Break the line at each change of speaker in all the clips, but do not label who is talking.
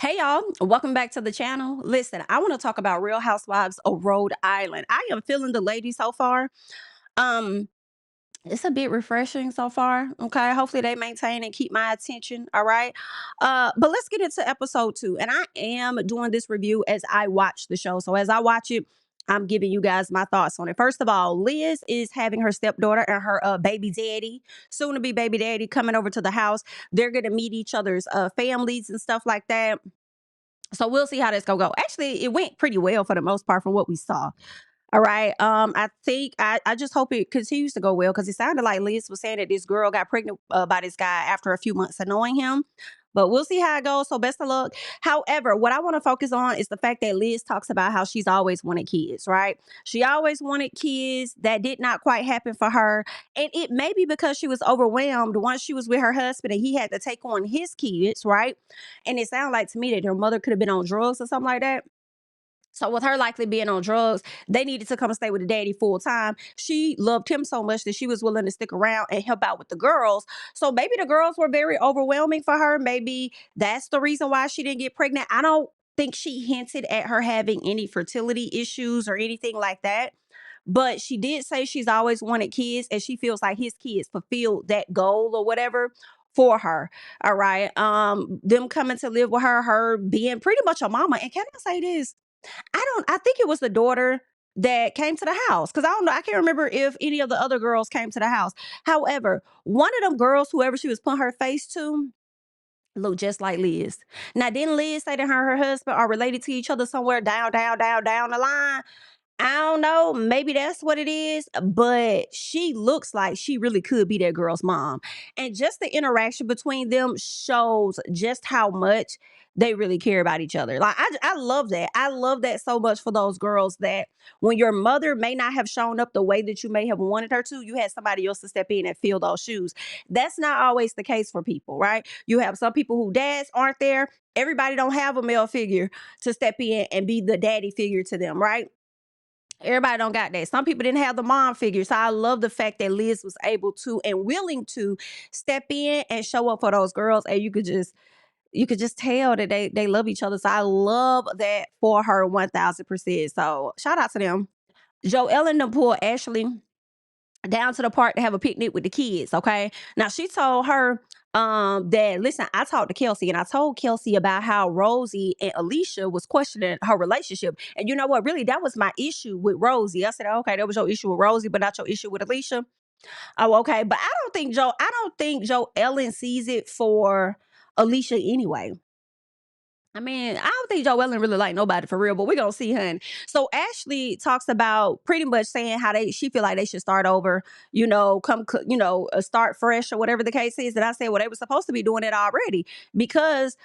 Hey y'all, welcome back to the channel. Listen, I want to talk about Real Housewives of Rhode Island. I am feeling the lady so far. Um, it's a bit refreshing so far. Okay. Hopefully they maintain and keep my attention. All right. But let's get into episode 2. And I am doing this review as I watch the show. So as I watch it, I'm giving you guys my thoughts on it. First of all, Liz is having her stepdaughter and her baby daddy, soon to be baby daddy, coming over to the house. They're going to meet each other's families and stuff like that. So we'll see how this gonna go. Actually, it went pretty well for the most part from what we saw. All right. I think I just hope it continues to go well because it sounded like Liz was saying that this girl got pregnant by this guy after a few months of knowing him. But we'll see how it goes. So best of luck. However, what I want to focus on is the fact that Liz talks about how she's always wanted kids, right? She always wanted kids. That did not quite happen for her. And it may be because she was overwhelmed once she was with her husband and he had to take on his kids, right? And it sounded like to me that her mother could have been on drugs or something like that. So with her likely being on drugs, they needed to come and stay with the daddy full time. She loved him so much that she was willing to stick around and help out with the girls. So maybe the girls were very overwhelming for her. Maybe that's the reason why she didn't get pregnant. I don't think she hinted at her having any fertility issues or anything like that. But she did say she's always wanted kids and she feels like his kids fulfilled that goal or whatever for her. All right. Them coming to live with her being pretty much a mama. And can I say this? I think it was the daughter that came to the house because I don't know. I can't remember if any of the other girls came to the house. However, one of them girls, whoever she was putting her face to, looked just like Liz. Now, didn't Liz say that her and her husband are related to each other somewhere down the line? I don't know. Maybe that's what it is, but she looks like she really could be that girl's mom. And just the interaction between them shows just how much they really care about each other. Like, I love that. I love that so much for those girls that when your mother may not have shown up the way that you may have wanted her to, you had somebody else to step in and fill those shoes. That's not always the case for people, right? You have some people who dads aren't there. Everybody don't have a male figure to step in and be the daddy figure to them, right? Everybody don't got that. Some people didn't have the mom figure. So I love the fact that Liz was able to and willing to step in and show up for those girls. And you could just tell that they love each other. So I love that for her 1000%. So shout out to them. Joelle and them pulled Ashley down to the park to have a picnic with the kids. Okay. Now she told her that listen, I talked to Kelsey and I told Kelsey about how Rosie and Alicia was questioning her relationship. And you know what? Really, that was my issue with Rosie. I said, okay, that was your issue with Rosie, but not your issue with Alicia. Oh, okay. But I don't think Joe Ellen sees it for Alicia anyway. I mean, I don't think Joellen really like nobody for real, but we're gonna see, hun. So Ashley talks about pretty much saying how she feel like they should start over, start fresh or whatever the case is. And I said, well, they were supposed to be doing it already because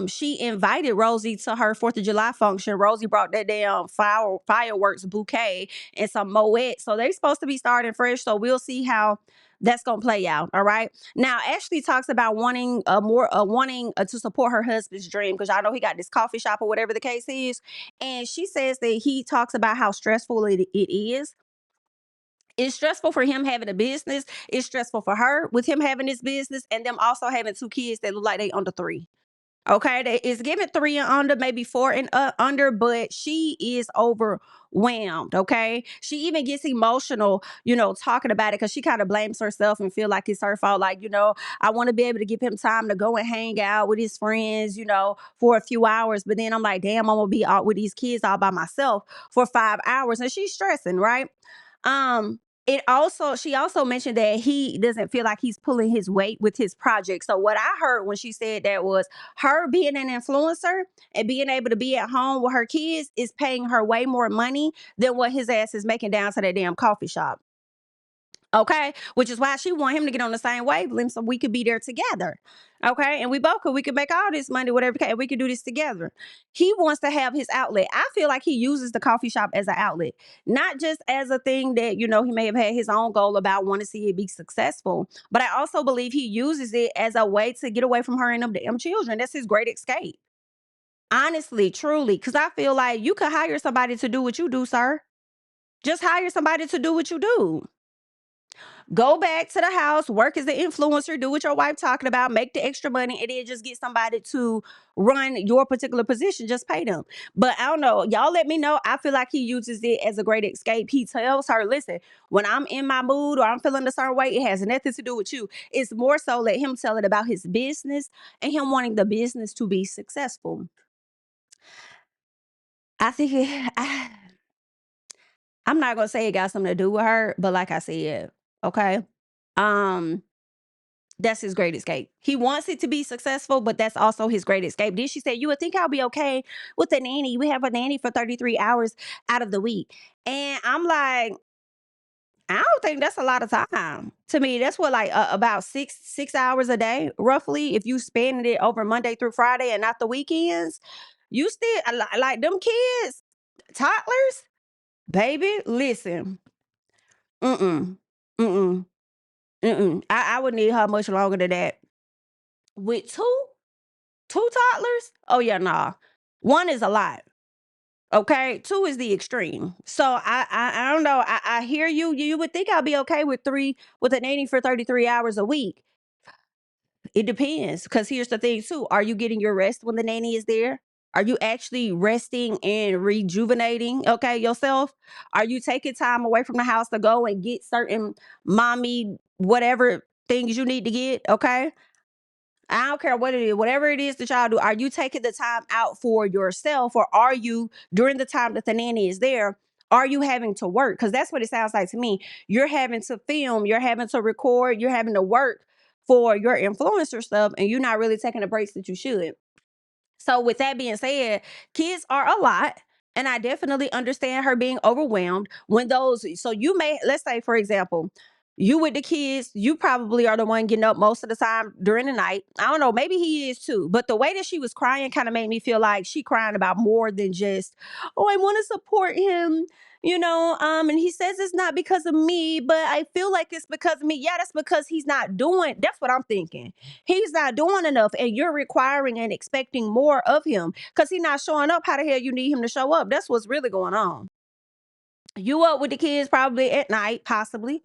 she invited Rosie to her 4th of July function. Rosie brought that damn fireworks bouquet and some moet. So they supposed to be starting fresh. So we'll see how that's gonna play out. All right. Now, Ashley talks about wanting to support her husband's dream because I know he got this coffee shop or whatever the case is, and she says that he talks about how stressful it is. It's stressful for him having a business. It's stressful for her with him having his business and them also having 2 kids that look like they under 3. Okay, it's given 3 and under, maybe 4 and under, but she is overwhelmed. Okay, she even gets emotional, talking about it because she kind of blames herself and feel like it's her fault. Like, I want to be able to give him time to go and hang out with his friends, for a few hours. But then I'm like, damn, I'm gonna be out with these kids all by myself for 5 hours, and she's stressing, right? Um, she also mentioned that he doesn't feel like he's pulling his weight with his project. So what I heard when she said that was her being an influencer and being able to be at home with her kids is paying her way more money than what his ass is making down to that damn coffee shop. Okay, which is why she want him to get on the same wavelength so we could be there together. Okay, and we could make all this money, whatever, and we could do this together. He wants to have his outlet. I feel like he uses the coffee shop as an outlet, not just as a thing that he may have had his own goal about wanting to see it be successful. But I also believe he uses it as a way to get away from her and them damn children. That's his great escape. Honestly, truly, because I feel like you could hire somebody to do what you do, sir. Just hire somebody to do what you do. Go back to the house, work as an influencer, do what your wife talking about, make the extra money, and then just get somebody to run your particular position. Just pay them. But I don't know. Y'all let me know. I feel like he uses it as a great escape. He tells her, listen, when I'm in my mood or I'm feeling a certain way, it has nothing to do with you. It's more so let him tell it about his business and him wanting the business to be successful. I think I'm not gonna say it got something to do with her, but like I said, okay. Um, that's his great escape. He wants it to be successful, but that's also his great escape. Then she said, you would think I'll be okay with a nanny. We have a nanny for 33 hours out of the week. And I'm like, I don't think that's a lot of time. To me, that's what like about six hours a day, roughly. If you spend it over Monday through Friday and not the weekends, you still like them kids, toddlers, baby. Listen, mm-mm, mm-mm, mm-mm. I would need her much longer than that. With two toddlers? Oh yeah, nah. One is a lot. Okay, two is the extreme. So I don't know. I hear you. You would think I'll be okay with three with a nanny for 33 hours a week. It depends. Because here's the thing too. Are you getting your rest when the nanny is there? Are you actually resting and rejuvenating, okay, yourself? Are you taking time away from the house to go and get certain mommy whatever things you need to get? Okay. I don't care what it is, whatever it is that y'all do, are you taking the time out for yourself, or are you, during the time that the nanny is there, are you having to work? Because that's what it sounds like to me. You're having to film, you're having to record, you're having to work for your influencer stuff, and you're not really taking the breaks that you should. So with that being said, kids are a lot. And I definitely understand her being overwhelmed when those, so you may, let's say, for example, you with the kids, you probably are the one getting up most of the time during the night. I don't know, maybe he is too. But the way that she was crying kind of made me feel like she crying about more than just, oh, I want to support him, and he says it's not because of me, but I feel like it's because of me. Yeah, that's because he's not doing, that's what I'm thinking. He's not doing enough, and you're requiring and expecting more of him because he's not showing up. How the hell you need him to show up? That's what's really going on. You up with the kids probably at night, possibly.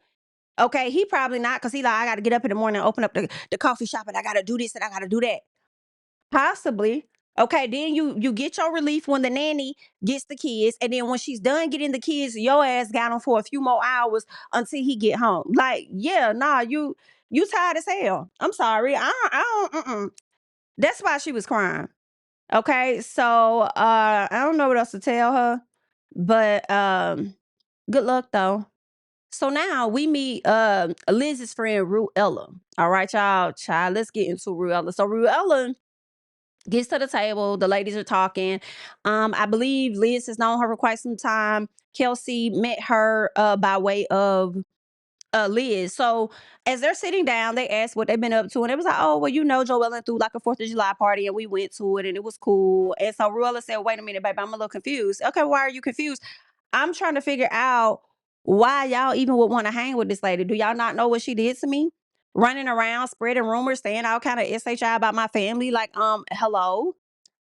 Okay, he probably not, because he like, I got to get up in the morning and open up the coffee shop, and I got to do this and I got to do that. Possibly. Okay, then you get your relief when the nanny gets the kids, and then when she's done getting the kids, your ass got them for a few more hours until he get home. Like, yeah, nah, you tired as hell. I'm sorry. I don't. Mm-mm. That's why she was crying. Okay, so I don't know what else to tell her, but good luck though. So now we meet Liz's friend Ruella. All right, y'all, child. Let's get into Ruella. So Ruella gets to the table. The ladies are talking. I believe Liz has known her for quite some time. Kelsey met her by way of Liz. So as they're sitting down, they asked what they've been up to, and it was like, oh, well, Joellen threw like a 4th of July party, and we went to it, and it was cool. And so Ruella said, wait a minute, baby, I'm a little confused. Okay, why are you confused? I'm trying to figure out why y'all even would want to hang with this lady. Do y'all not know what she did to me? Running around, spreading rumors, saying all kind of SHI about my family. Like, hello.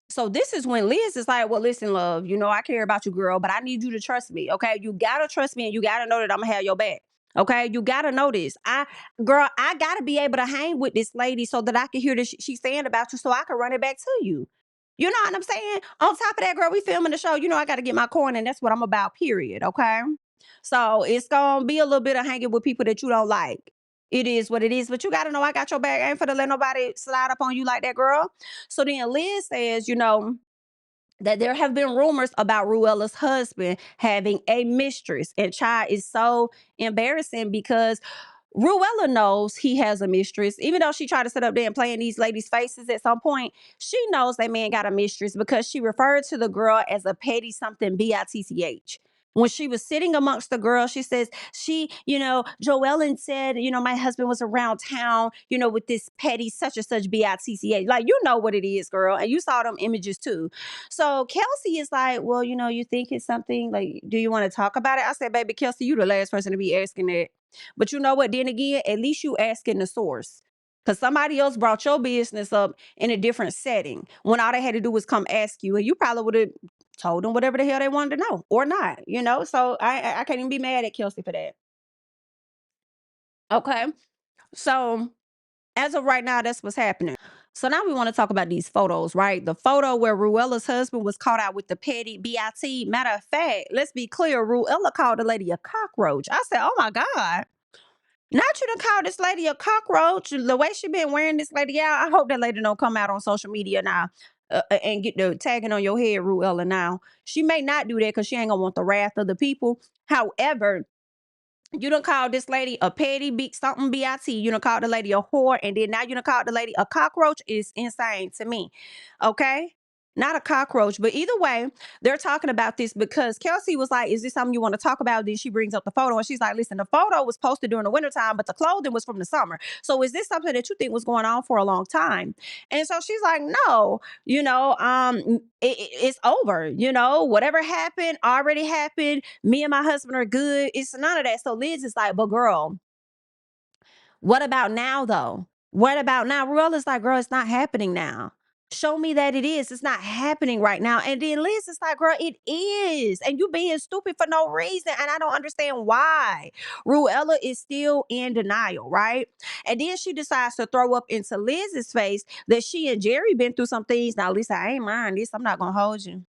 So this is when Liz is like, well, listen, love, I care about you, girl, but I need you to trust me. Okay. You gotta trust me, and you gotta know that I'm gonna have your back. Okay. You gotta know this. I gotta be able to hang with this lady so that I can hear this she's saying about you, so I can run it back to you. You know what I'm saying? On top of that, girl, we filming the show. I got to get my coin, and that's what I'm about, period. Okay. So it's going to be a little bit of hanging with people that you don't like. It is what it is, but you got to know I got your back. I ain't finna let nobody slide up on you like that, girl. So then Liz says, that there have been rumors about Ruella's husband having a mistress. And child, is so embarrassing because Ruella knows he has a mistress. Even though she tried to sit up there and play in these ladies' faces at some point, she knows that man got a mistress because she referred to the girl as a petty something, bitch. When she was sitting amongst the girls, she says, Joellen said, my husband was around town, with this petty such and such bitch. Like, you know what it is, girl. And you saw them images too. So Kelsey is like, well, you think it's something, like, do you want to talk about it? I said, baby, Kelsey, you the last person to be asking that. But you know what? Then again, at least you asking the source. Because somebody else brought your business up in a different setting when all they had to do was come ask you. And you probably would have told them whatever the hell they wanted to know or not, So I can't even be mad at Kelsey for that. Okay. So as of right now, that's what's happening. So now we want to talk about these photos, right? The photo where Ruella's husband was caught out with the petty BIT. Matter of fact, let's be clear, Ruella called the lady a cockroach. I said, oh my God. Not you done call this lady a cockroach. The way she been wearing this lady out, I hope that lady don't come out on social media now and get the tagging on your head, Ruella. Now she may not do that because she ain't gonna want the wrath of the people. However, you done called this lady a petty big something BIT. You done called the lady a whore, and then now you done called the lady a cockroach. Is insane to me. Okay? Not a cockroach, but either way, they're talking about this because Kelsey was like, is this something you want to talk about? Then she brings up the photo and she's like, listen, the photo was posted during the wintertime, but the clothing was from the summer. So is this something that you think was going on for a long time? And so she's like, no, it's over. Whatever happened already happened. Me and my husband are good. It's none of that. So Liz is like, but girl, what about now though? What about now? Ruella's like, girl, it's not happening now. Show me that it is. It's not happening right now. And then Liz is like, girl, it is. And you being stupid for no reason. And I don't understand why. Ruella is still in denial, right? And then she decides to throw up into Liz's face that she and Jerry been through some things. Now, Lisa, I ain't mind this. I'm not going to hold you.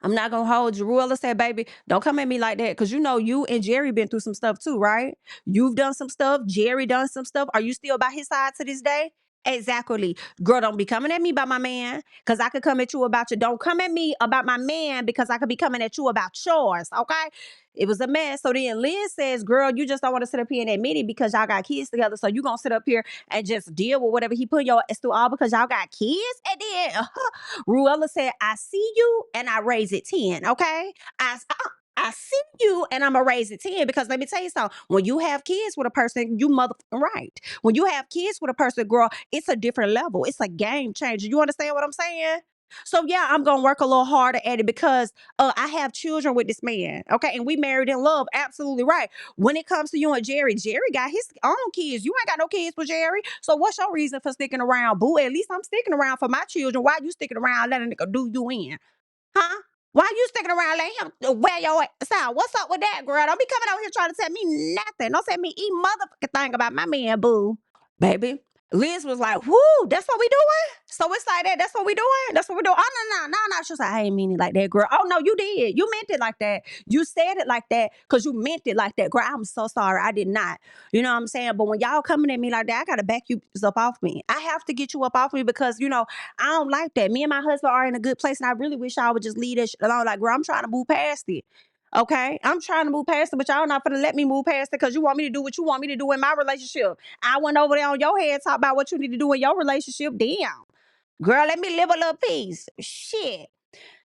I'm not gonna hold you. Ruella said, baby, don't come at me like that. Cause you and Jerry been through some stuff too, right? You've done some stuff. Jerry done some stuff. Are you still by his side to this day? Exactly. Girl, don't be coming at me about my man. Cause I could come at you about you. Don't come at me about my man because I could be coming at you about yours. Okay. It was a mess. So then Liz says, girl, you just don't want to sit up here and admit it because y'all got kids together. So you gonna sit up here and just deal with whatever he put your ass through all because y'all got kids? And then Ruella said, I see you and I raise it 10, okay? I see you and I'm going to raise it 10 because let me tell you something. When you have kids with a person, you motherfucking right. When you have kids with a person, girl, it's a different level. It's a game changer. You understand what I'm saying? So yeah, I'm gonna work a little harder at it because I have children with this man, okay, and we married in love. Absolutely right. When it comes to you and Jerry, Jerry got his own kids. You ain't got no kids with Jerry. So what's your reason for sticking around, boo? At least I'm sticking around for my children. Why you sticking around letting a nigga do you in? Huh? Why you sticking around letting him wear your ass out? What's up with that, girl? Don't be coming out here trying to tell me nothing. Don't tell me e motherfucking thing about my man, boo. Baby. Liz was like, whoo, that's what we doing? So it's like that. That's what we doing? That's what we doing. Oh, no. She was like, I ain't mean it like that, girl. Oh, no, you did. You meant it like that. You said it like that because you meant it like that. Girl, I'm so sorry. I did not. You know what I'm saying? But when y'all coming at me like that, I got to back you up off me. I have to get you up off me because, I don't like that. Me and my husband are in a good place and I really wish y'all would just leave that shit alone. Like, girl, I'm trying to move past it. Okay, I'm trying to move past it, but y'all not gonna let me move past it because you want me to do what you want me to do in my relationship. I went over there on your head talk about what you need to do in your relationship. Damn, girl, let me live a little piece. Shit,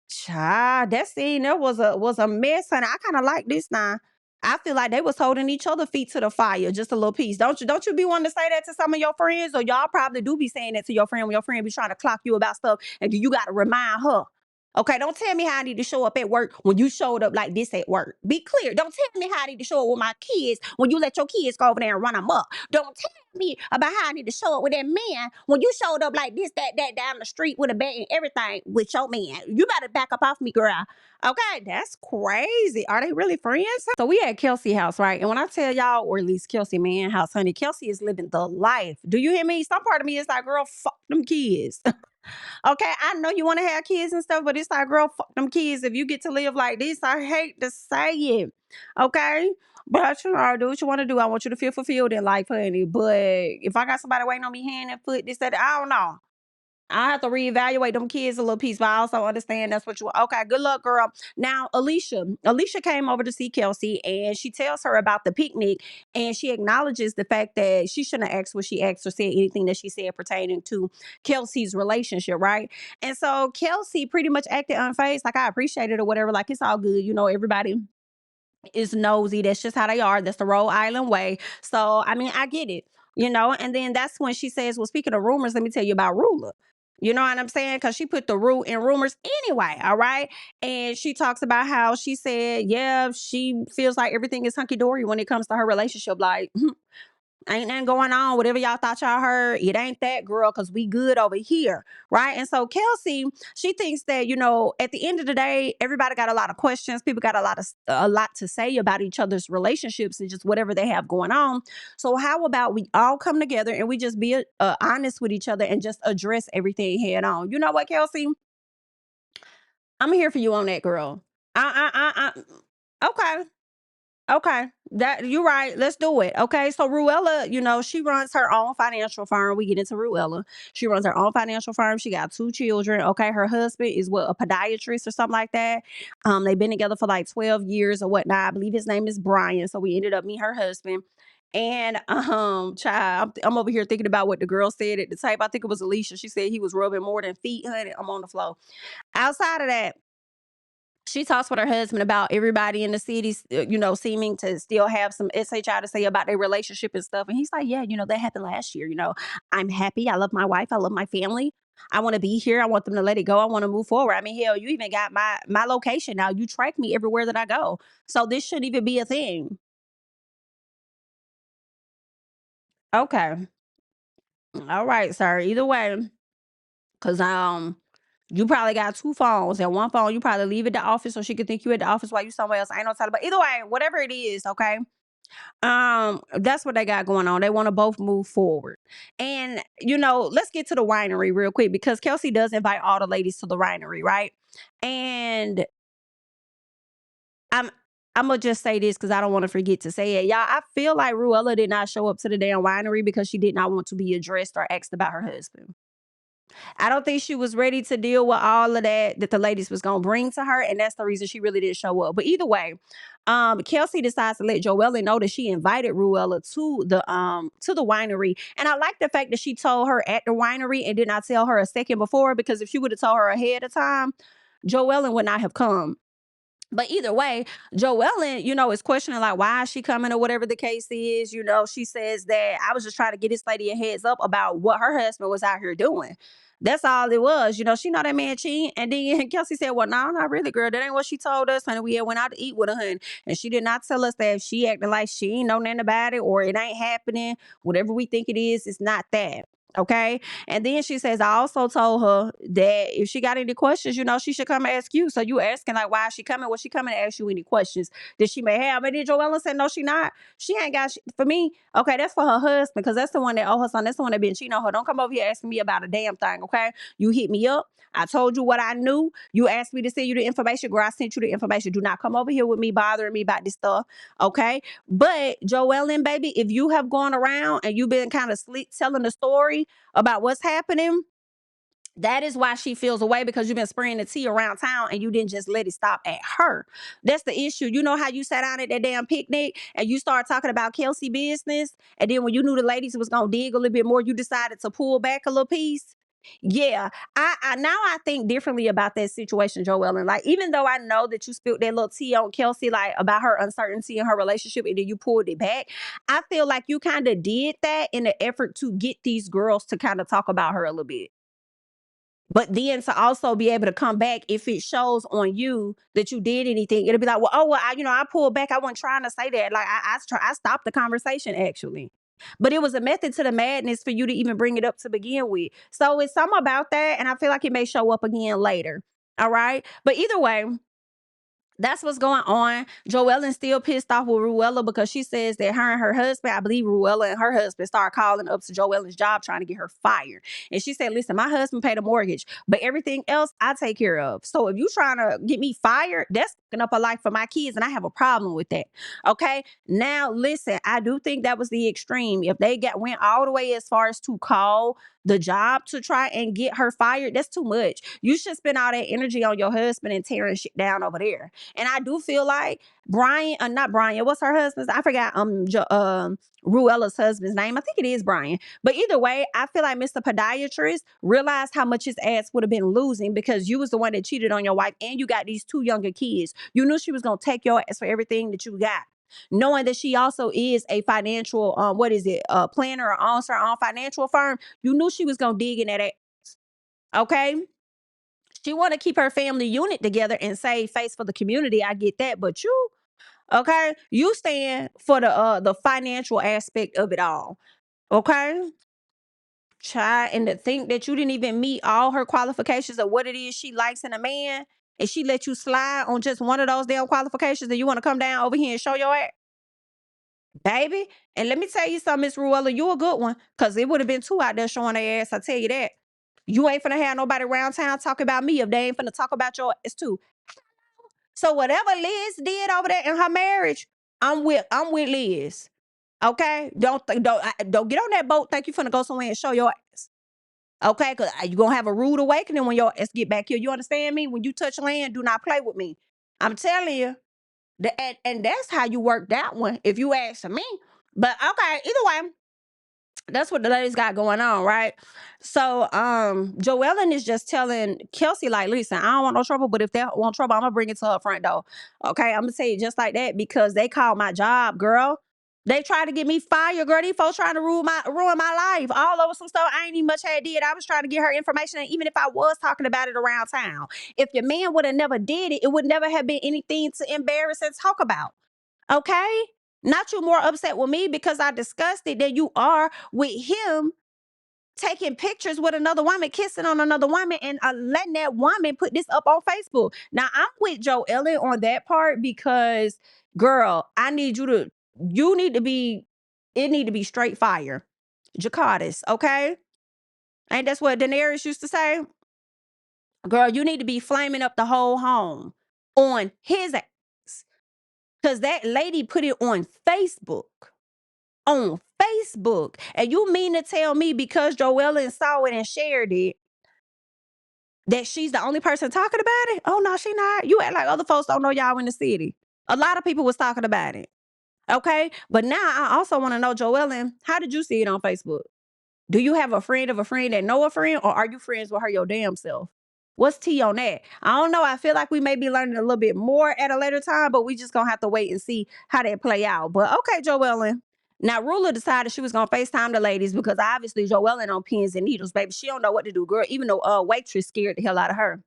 child, that scene there was a mess, and I kind of like this now. I feel like they was holding each other feet to the fire, just a little piece. Don't you? Don't you be wanting to say that to some of your friends, or y'all probably do be saying that to your friend when your friend be trying to clock you about stuff, and you got to remind her. Okay, don't tell me how I need to show up at work when you showed up like this at work. Be clear. Don't tell me how I need to show up with my kids when you let your kids go over there and run them up. Don't tell me about how I need to show up with that man when you showed up like this, that down the street with a bag and everything with your man. You better back up off me, girl. Okay, that's crazy. Are they really friends? So we at Kelsey house, right? And when I tell y'all, or at least Kelsey man house, honey, Kelsey is living the life. Do you hear me? Some part of me is like, girl, fuck them kids. Okay, I know you want to have kids and stuff, but it's like, girl, fuck them kids. If you get to live like this, I hate to say it. Okay? But do what you want to do. I want you to feel fulfilled in life, honey. But if I got somebody waiting on me hand and foot, this, that, I don't know. I have to reevaluate them kids a little piece, but I also understand that's what you want. Okay, good luck, girl. Now, Alicia came over to see Kelsey and she tells her about the picnic and she acknowledges the fact that she shouldn't have asked what she asked or said anything that she said pertaining to Kelsey's relationship, right? And so Kelsey pretty much acted unfazed, like I appreciate it or whatever, like it's all good, everybody is nosy. That's just how they are. That's the Rhode Island way. So, I mean, I get it, And then that's when she says, well, speaking of rumors, let me tell you about Rulla. You know what I'm saying? Because she put the root in rumors anyway, all right? And she talks about how she said, yeah, she feels like everything is hunky-dory when it comes to her relationship. Like, Ain't nothing going on. Whatever y'all thought y'all heard, it ain't that, girl, because we good over here. Right. And so Kelsey, she thinks that, at the end of the day, everybody got a lot of questions. People got a lot to say about each other's relationships and just whatever they have going on. So how about we all come together and we just be honest with each other and just address everything head on? You know what, Kelsey? I'm here for you on that, girl. Okay. Okay, that you're right. Let's do it. Okay, so Ruella, she runs her own financial firm. We get into Ruella. She runs her own financial firm. She got 2 children. Okay, her husband is what, a podiatrist or something like that. They've been together for like 12 years or whatnot. I believe his name is Brian. So we ended up meeting her husband. And child, I'm over here thinking about what the girl said at the tape. I think it was Alicia. She said he was rubbing more than feet, honey. I'm on the floor. Outside of that, she talks with her husband about everybody in the city, seeming to still have some SHI to say about their relationship and stuff. And he's like, yeah, that happened last year. I'm happy. I love my wife. I love my family. I want to be here. I want them to let it go. I want to move forward. I mean, hell, you even got my location now. You track me everywhere that I go. So this shouldn't even be a thing. Okay. All right, sir. Either way, because you probably got 2 phones. And one phone, you probably leave at the office so she could think you at the office while you somewhere else. I ain't no telling. But either way, whatever it is, okay. That's what they got going on. They want to both move forward. And, let's get to the winery real quick because Kelsey does invite all the ladies to the winery, right? And I'm I'm gonna just say this because I don't want to forget to say it. Y'all, I feel like Ruella did not show up to the damn winery because she did not want to be addressed or asked about her husband. I don't think she was ready to deal with all of that the ladies was gonna bring to her, and that's the reason she really didn't show up. But either way, Kelsey decides to let Joella know that she invited Ruella to the winery, and I like the fact that she told her at the winery and did not tell her a second before, because if she would have told her ahead of time, Joellen would not have come. But either way, Joellen, is questioning like why is she coming or whatever the case is. She says that I was just trying to get this lady a heads up about what her husband was out here doing. That's all it was. She know that man cheating. And then Kelsey said, well, no, not really, girl. That ain't what she told us, honey. We had went out to eat with her, honey. And she did not tell us that if she acting like she ain't know nothing about it or it ain't happening. Whatever we think it is, it's not that. Okay. And then she says, I also told her that if she got any questions, she should come and ask you. So you asking like, why is she coming? Well, she coming to ask you any questions that she may have. And then Joella said, no, she not. She ain't got, for me, okay, that's for her husband, because that's the one that owe her son. That's the one that been cheating on her. Don't come over here asking me about a damn thing, okay? You hit me up. I told you what I knew. You asked me to send you the information. Girl, I sent you the information. Do not come over here with me bothering me about this stuff, okay? But Joellen, baby, if you have gone around and you've been kind of sleep telling the story about what's happening, that is why she feels away, because you've been spraying the tea around town and you didn't just let it stop at her. That's the issue. You know how you sat down at that damn picnic and you started talking about Kelsey business, and then when you knew the ladies was gonna dig a little bit more, you decided to pull back a little piece. Yeah, I now I think differently about that situation, Joel. And like, even though I know that you spilled that little tea on Kelsey, like about her uncertainty in her relationship, and then you pulled it back, I feel like you kind of did that in an effort to get these girls to kind of talk about her a little bit. But then to also be able to come back, if it shows on you that you did anything, it'll be like, well, oh, well, I pulled back. I wasn't trying to say that. Like, I stopped the conversation actually. But it was a method to the madness for you to even bring it up to begin with. So it's something about that. And I feel like it may show up again later. All right. But either way, that's what's going on. Joellen's still pissed off with Ruella because she says that her and her husband, I believe Ruella and her husband, started calling up to Joellen's job trying to get her fired. And she said, listen, my husband paid a mortgage, but everything else I take care of. So if you trying to get me fired, that's fucking up a life for my kids. And I have a problem with that. Okay. Now, listen, I do think that was the extreme. If they went all the way as far as to call the job to try and get her fired, that's too much. You should spend all that energy on your husband and tearing shit down over there. And I do feel like Brian, not Brian, what's her husband's? I forgot Ruella's husband's name. I think it is Brian. But either way, I feel like Mr. Podiatrist realized how much his ass would have been losing because you was the one that cheated on your wife and you got these 2 younger kids. You knew she was gonna take your ass for everything that you got. Knowing that she also is a financial, planner or owns her own financial firm, you knew she was gonna dig in that ass. Okay. She want to keep her family unit together and save face for the community. I get that, but you, Okay, you stand for the financial aspect of it all. Okay, try and to think that you didn't even meet all her qualifications of what it is she likes in a man, and she let you slide on just one of those damn qualifications, and you want to come down over here and show your ass, baby. And let me tell you something, Miss Ruella, you a good one, cause it would have been two out there showing their ass. I tell you that. You ain't finna have nobody around town talking about me if they ain't finna talk about your ass too. So whatever Liz did over there in her marriage, I'm with Liz. Okay, don't get on that boat. Think you finna go somewhere and show your ass. Okay, because you gonna have a rude awakening when your ass get back here. You understand me? When you touch land, do not play with me. I'm telling you. And that's how you work that one, if you ask me. But okay, either way, that's what the ladies got going on, right? So Joellen is just telling Kelsey, like, listen, I don't want no trouble, but if they want trouble, I'm gonna bring it to her front door. Okay, I'm gonna say it just like that, because they called my job, girl. They tried to get me fired, girl. These folks trying to ruin my life all over some stuff I ain't even much had did. I was trying to get her information, and even if I was talking about it around town, if your man would have never did it, it would never have been anything to embarrass and talk about. Okay? Not you more upset with me because I discussed it than you are with him taking pictures with another woman, kissing on another woman, and letting that woman put this up on Facebook. Now, I'm with Joe Ellen on that part because, girl, you need to be, it need to be straight fire. Jacardis, okay? Ain't that's what Daenerys used to say? Girl, you need to be flaming up the whole home on his ass. Because that lady put it on Facebook. On Facebook. And you mean to tell me because Joellen saw it and shared it that she's the only person talking about it? Oh no, she not. You act like other folks don't know y'all in the city. A lot of people was talking about it. Okay. But now I also want to know, Joellen, how did you see it on Facebook? Do you have a friend of a friend that know a friend, or are you friends with her your damn self? What's tea on that? I don't know. I feel like we may be learning a little bit more at a later time, but we just gonna have to wait and see how that play out. But okay, Joellen. Now Rulla decided she was gonna FaceTime the ladies because obviously Joellen on pins and needles, baby. She don't know what to do, girl. Even though waitress scared the hell out of her.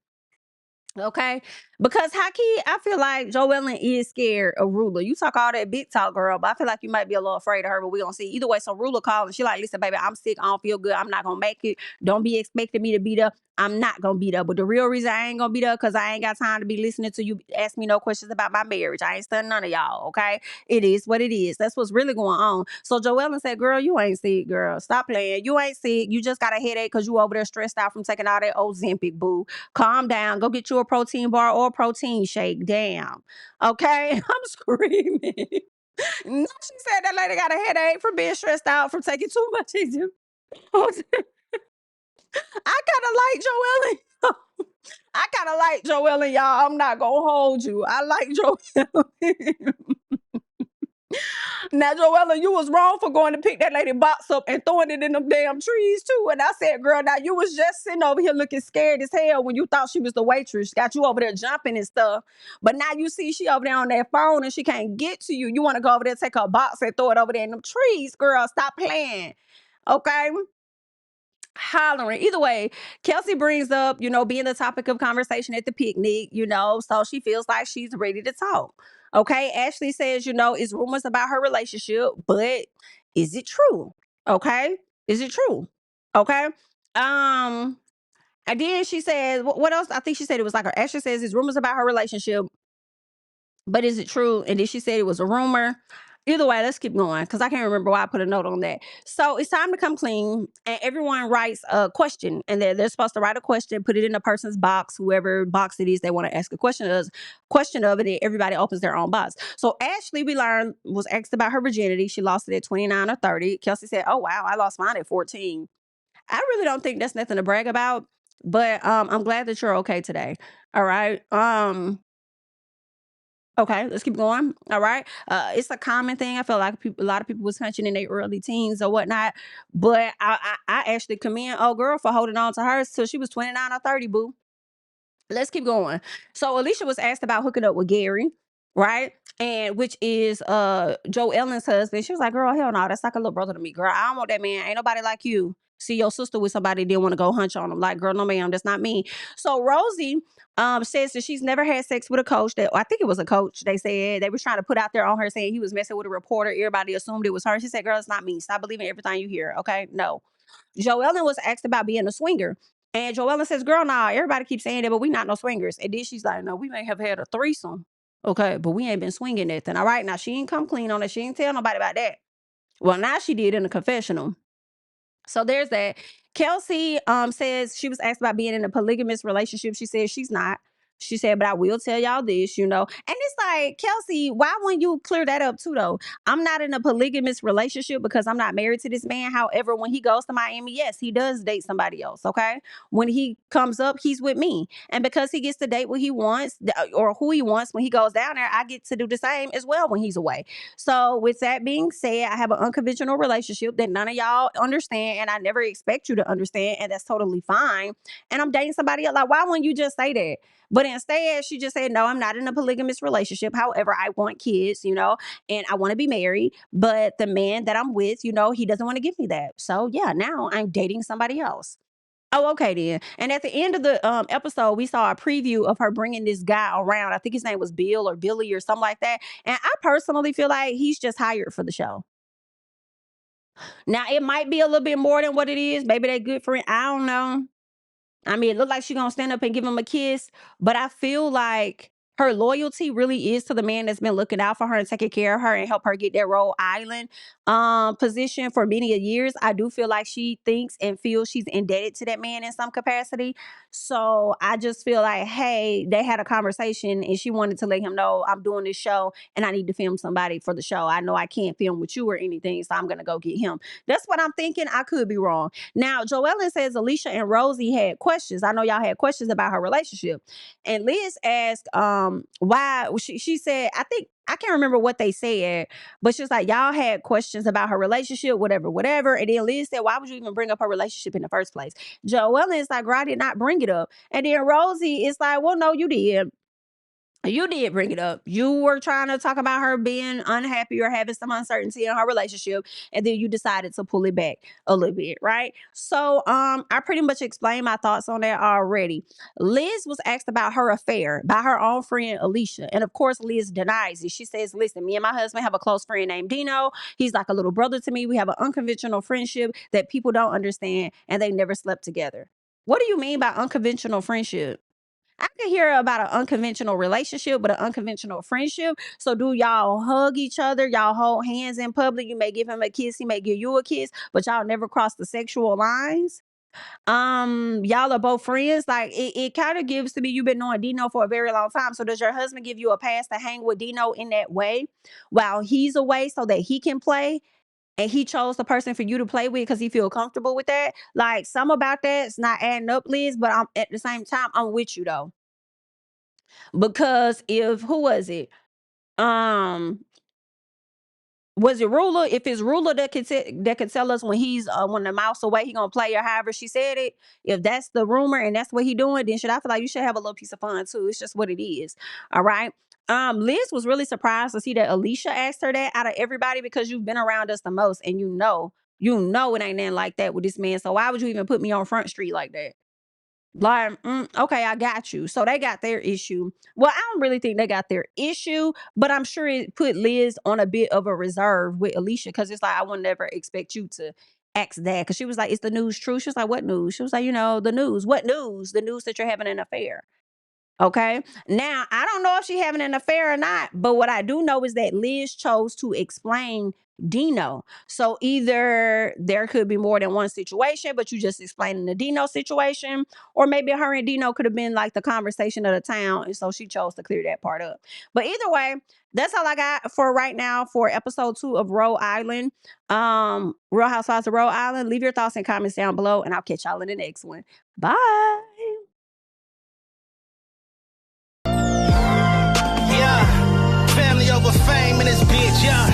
Okay, because Haki, I feel like Joellen is scared of Ruler. You talk all that big talk, girl, but I feel like you might be a little afraid of her. But we gonna see. Either way, so Ruler called and she like, listen, baby, I'm sick. I don't feel good. I'm not gonna make it. Don't be expecting me to be there. I'm not gonna be there. But the real reason I ain't gonna be there because I ain't got time to be listening to you ask me no questions about my marriage. I ain't studying none of y'all. Okay, it is what it is. That's what's really going on. So Joellen said, girl, you ain't sick, girl. Stop playing. You ain't sick. You just got a headache because you over there stressed out from taking all that Ozempic, boo. Calm down. Go get you a protein bar or a protein shake. Damn. Okay? I'm screaming. No, she said that lady got a headache from being stressed out from taking too much. I kind of like Joelle. I kind of like Joelle, y'all. I'm not going to hold you. I like Joelle. Now, Joella, you was wrong for going to pick that lady box up and throwing it in them damn trees too. And I said, girl, now you was just sitting over here looking scared as hell when you thought she was the waitress. Got you over there jumping and stuff. But now you see she over there on that phone and she can't get to you. You want to go over there, take her box and throw it over there in them trees, girl. Stop playing. Okay? Hollering. Either way, Kelsey brings up, being the topic of conversation at the picnic, so she feels like she's ready to talk. Okay. Ashley says, it's rumors about her relationship, but is it true? Okay. Is it true? Okay. Um, and then she says, what else? I think she said it was like her. Ashley says it's rumors about her relationship, but is it true? And then she said it was a rumor. Either way, let's keep going because I can't remember why I put a note on that. So it's time to come clean, and everyone writes a question, and they're supposed to write a question, put it in a person's box, whoever box it is they want to ask a question of it, and everybody opens their own box. So Ashley, we learned, was asked about her virginity. She lost it at 29 or 30. Kelsey said, "Oh wow, I lost mine at 14." I really don't think that's nothing to brag about, but I'm glad that you're okay today. All right. Okay, let's keep going. All right. It's a common thing. I feel like a lot of people was hunching in their early teens or whatnot. But I actually commend old girl for holding on to hers till she was 29 or 30, boo. Let's keep going. So Alicia was asked about hooking up with Gary, right? And which is Joe Ellen's husband. She was like, girl, hell no, that's like a little brother to me, girl. I don't want that man. Ain't nobody like you. see your sister with somebody, then want to go hunch on them. Like, girl, no ma'am, that's not me. So Rosie says that she's never had sex with a coach. That I think it was a coach. They said they was trying to put out there on her saying he was messing with a reporter. Everybody assumed it was her. She said, girl, it's not me. Stop believing everything you hear. Okay, no. Joellen was asked about being a swinger. And Joellen says, girl, nah, everybody keeps saying that, but we not no swingers. And then she's like, no, we may have had a threesome. Okay, but we ain't been swinging nothing. All right, now she ain't come clean on it. She ain't tell nobody about that. Well, now she did in the confessional. So there's that. Kelsey says she was asked about being in a polygamous relationship. She said she's not. She said, but I will tell y'all this, And it's like, Kelsey, why wouldn't you clear that up too, though? I'm not in a polygamous relationship because I'm not married to this man. However, when he goes to Miami, yes, he does date somebody else, okay? When he comes up, he's with me. And because he gets to date what he wants or who he wants when he goes down there, I get to do the same as well when he's away. So with that being said, I have an unconventional relationship that none of y'all understand, and I never expect you to understand, and that's totally fine. And I'm dating somebody else. Like, why wouldn't you just say that? But instead, she just said, no, I'm not in a polygamous relationship. However, I want kids, and I want to be married. But the man that I'm with, he doesn't want to give me that. So yeah, now I'm dating somebody else. Oh, okay then. And at the end of the episode, we saw a preview of her bringing this guy around. I think his name was Bill or Billy or something like that. And I personally feel like he's just hired for the show. Now, it might be a little bit more than what it is. Maybe they're good for it. I don't know. I mean, it looked like she's going to stand up and give him a kiss, but I feel like her loyalty really is to the man that's been looking out for her and taking care of her and help her get that Rhode Island position for many years. I do feel like she thinks and feels she's indebted to that man in some capacity. So I just feel like, hey, they had a conversation and she wanted to let him know, I'm doing this show and I need to film somebody for the show. I know I can't film with you or anything, so I'm going to go get him. That's what I'm thinking. I could be wrong. Now, Joellen says Alicia and Rosie had questions. I know y'all had questions about her relationship. And Liz asked why. She said, I can't remember what they said, but she was like, y'all had questions about her relationship, whatever. And then Liz said, why would you even bring up her relationship in the first place? Joellen is like, girl, I did not bring it up. And then Rosie is like, well, no, you did. You did bring it up. You were trying to talk about her being unhappy or having some uncertainty in her relationship, and then you decided to pull it back a little bit, right? So I pretty much explained my thoughts on that already. Liz was asked about her affair by her own friend Alicia, and of course Liz denies it. She says, listen, me and my husband have a close friend named Dino. He's like a little brother to me. We have an unconventional friendship that people don't understand, and they never slept together. What do you mean by unconventional friendship? I can hear about an unconventional relationship, but an unconventional friendship. So do y'all hug each other? Y'all hold hands in public? You may give him a kiss, he may give you a kiss, but y'all never cross the sexual lines. Y'all are both friends. Like it kind of gives to me you've been knowing Dino for a very long time. So does your husband give you a pass to hang with Dino in that way while he's away so that he can play? And he chose the person for you to play with because he feel comfortable with that. Like, some about that's not adding up, Liz, but I'm at the same time, I'm with you though. Because who was it? Um, was it Rulla? If it's Rulla that could tell us when the mouse away, he gonna play or however she said it. If that's the rumor and that's what he doing, then I feel like you should have a little piece of fun too. It's just what it is. All right. Liz was really surprised to see that Alicia asked her that out of everybody because you've been around us the most and you know it ain't nothing like that with this man. So why would you even put me on Front Street like that? Like, okay, I got you. So they got their issue. Well, I don't really think they got their issue, but I'm sure it put Liz on a bit of a reserve with Alicia because it's like, I would never expect you to ask that. Because she was like, is the news true? She was like, what news? She was like, the news. What news? The news that you're having an affair. Okay. Now, I don't know if she having an affair or not, but what I do know is that Liz chose to explain Dino. So either there could be more than one situation, but you just explaining the Dino situation, or maybe her and Dino could have been like the conversation of the town. And so she chose to clear that part up. But either way, that's all I got for right now for episode 2 of Rhode Island. Real Housewives of Rhode Island. Leave your thoughts and comments down below, and I'll catch y'all in the next one. Bye.
Family over fame in this bitch, yeah.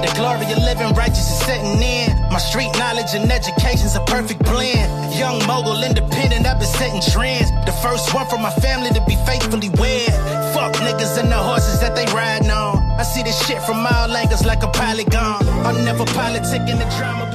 The glory of living righteous is setting in. My street knowledge and education's a perfect blend. Young mogul, independent, I've been setting trends. The first one from my family to be faithfully wed. Fuck niggas and the horses that they riding on. I see this shit from all angles like a polygon. I'm never politicking the drama.